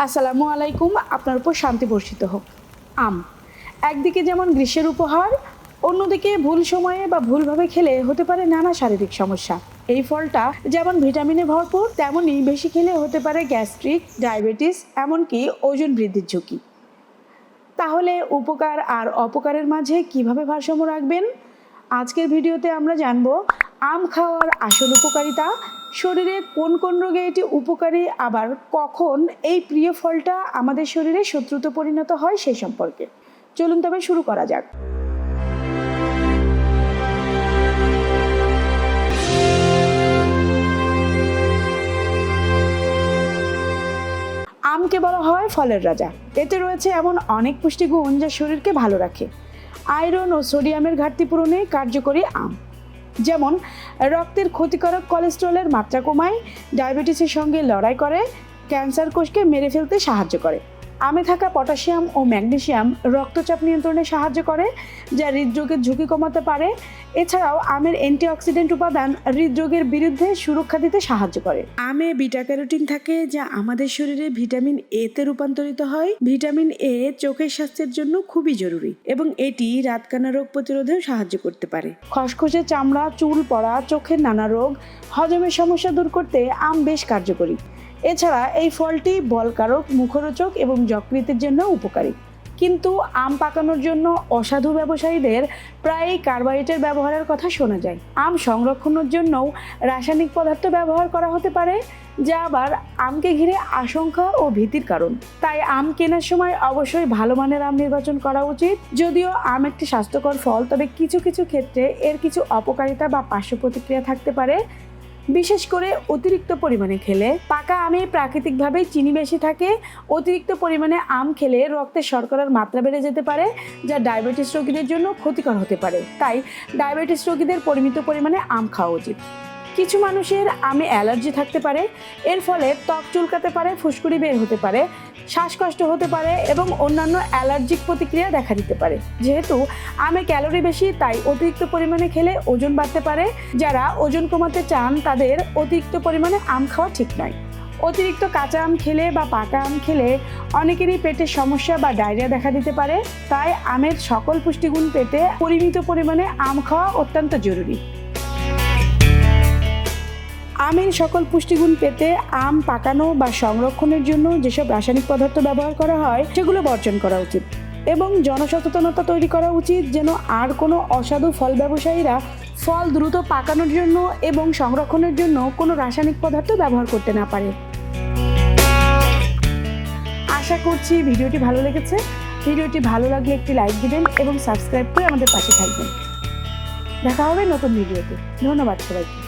আসসালামু আলাইকুম। আপনার উপর শান্তি বর্ষিত হোক। আম একদিকে যেমন গ্রীষ্মের উপহার, অন্যদিকে ভুল সময়ে বা ভুলভাবে খেলে হতে পারে নানা শারীরিক সমস্যা। এই ফলটা যেমন ভিটামিনে ভরপুর, তেমনই বেশি খেলে হতে পারে গ্যাস্ট্রিক, ডায়াবেটিস, এমনকি ওজন বৃদ্ধির ঝুঁকি। তাহলে উপকার আর অপকারের মাঝে কিভাবে ভারসাম্য রাখবেন? আজকের ভিডিওতে আমরা জানব আম খাওয়ার আসল উপকারিতা, শরীরে কোন কোন রোগে এটি উপকারী, আবার কখন এই প্রিয় ফলটা আমাদের শরীরে শত্রুতে পরিণত হয় সেই সম্পর্কে। চলুন তবে শুরু করা যাক। আমকে বলা হয় ফলের রাজা। এতে রয়েছে এমন অনেক পুষ্টিগুণ যা শরীরকে ভালো রাখে। আয়রন ও সোডিয়ামের ঘাটতি পূরণে কার্যকরী আম, যেমন রক্তের ক্ষতিকারক কোলেস্টেরলের মাত্রা কমায়, ডায়াবেটিসের সঙ্গে লড়াই করে, ক্যান্সার কোষকে মেরে ফেলতে সাহায্য করে। আমে থাকা পটাশিয়াম ও ম্যাগনেসিয়াম রক্তচাপ নিয়ন্ত্রণে সাহায্য করে, যা হৃদরোগের ঝুঁকি কমাতে পারে। এছাড়াও আমের অ্যান্টিঅক্সিডেন্ট উপাদান হৃদরোগের বিরুদ্ধে সুরক্ষা দিতে সাহায্য করে। আমে বিটা ক্যারোটিন থাকে, যা আমাদের শরীরে ভিটামিন এ তে রূপান্তরিত হয়। ভিটামিন এ চোখের স্বাস্থ্যের জন্য খুবই জরুরি এবং এটি রাতকানা রোগ প্রতিরোধেও সাহায্য করতে পারে। খসখসে চামড়া, চুল পড়া, চোখের নানা রোগ, হজমের সমস্যা দূর করতে আম বেশ কার্যকরী। এছাড়া এই ফলটি বলকারক, মুখরোচক এবং যকৃতের জন্য উপকারী। কিন্তু আম পাকানোর জন্য অসাধু ব্যবসায়ীদের প্রায়ই কার্বাইডের ব্যবহারের কথা শোনা যায়। আম সংরক্ষণের জন্যও রাসায়নিক পদার্থ ব্যবহার করা হতে পারে, যা আবার আমকে ঘিরে আশঙ্কা ও ভীতির কারণ। তাই আম কেনার সময় অবশ্যই ভালো মানের আম নির্বাচন করা উচিত। যদিও আম একটি স্বাস্থ্যকর ফল, তবে কিছু কিছু ক্ষেত্রে এর কিছু অপকারিতা বা পার্শ্ব প্রতিক্রিয়া থাকতে পারে, বিশেষ করে অতিরিক্ত পরিমাণে খেলে। পাকা আমে প্রাকৃতিকভাবেই চিনি বেশি থাকে। অতিরিক্ত পরিমাণে আম খেলে রক্তে শর্করার মাত্রা বেড়ে যেতে পারে, যা ডায়াবেটিস রোগীদের জন্য ক্ষতিকর হতে পারে। তাই ডায়াবেটিস রোগীদের পরিমিত পরিমাণে আম খাওয়া উচিত। কিছু মানুষের আমে অ্যালার্জি থাকতে পারে, এর ফলে ত্বক চুলকাতে পারে, ফুসকুড়ি বের হতে পারে, শ্বাসকষ্ট হতে পারে এবং অন্যান্য অ্যালার্জিক প্রতিক্রিয়া দেখা দিতে পারে। যেহেতু আমে ক্যালোরি বেশি, তাই অতিরিক্ত পরিমাণে খেলে ওজন বাড়তে পারে। যারা ওজন কমাতে চান তাদের অতিরিক্ত পরিমাণে আম খাওয়া ঠিক নয়। অতিরিক্ত কাঁচা আম খেলে বা পাকা আম খেলে অনেকেরই পেটের সমস্যা বা ডায়রিয়া দেখা দিতে পারে। তাই আমের সকল পুষ্টিগুণ পেতে পরিমিত পরিমাণে আম খাওয়া অত্যন্ত জরুরি। আমের সকল পুষ্টিগুণ পেতে আম পাকানো বা সংরক্ষণের জন্য যেসব রাসায়নিক পদার্থ ব্যবহার করা হয় সেগুলো বর্জন করা উচিত এবং জনসচেতনতা তৈরি করা উচিত, যেন আর কোনো অসাধু ফল ব্যবসায়ীরা ফল দ্রুত পাকানোর জন্য এবং সংরক্ষণের জন্য কোনো রাসায়নিক পদার্থ ব্যবহার করতে না পারে। আশা করছি ভিডিওটি ভালো লেগেছে। ভিডিওটি ভালো লাগলে একটি লাইক দিবেন এবং সাবস্ক্রাইব করে আমাদের পাশে থাকবেন। দেখা হবে নতুন ভিডিওতে। ধন্যবাদ সবাইকে।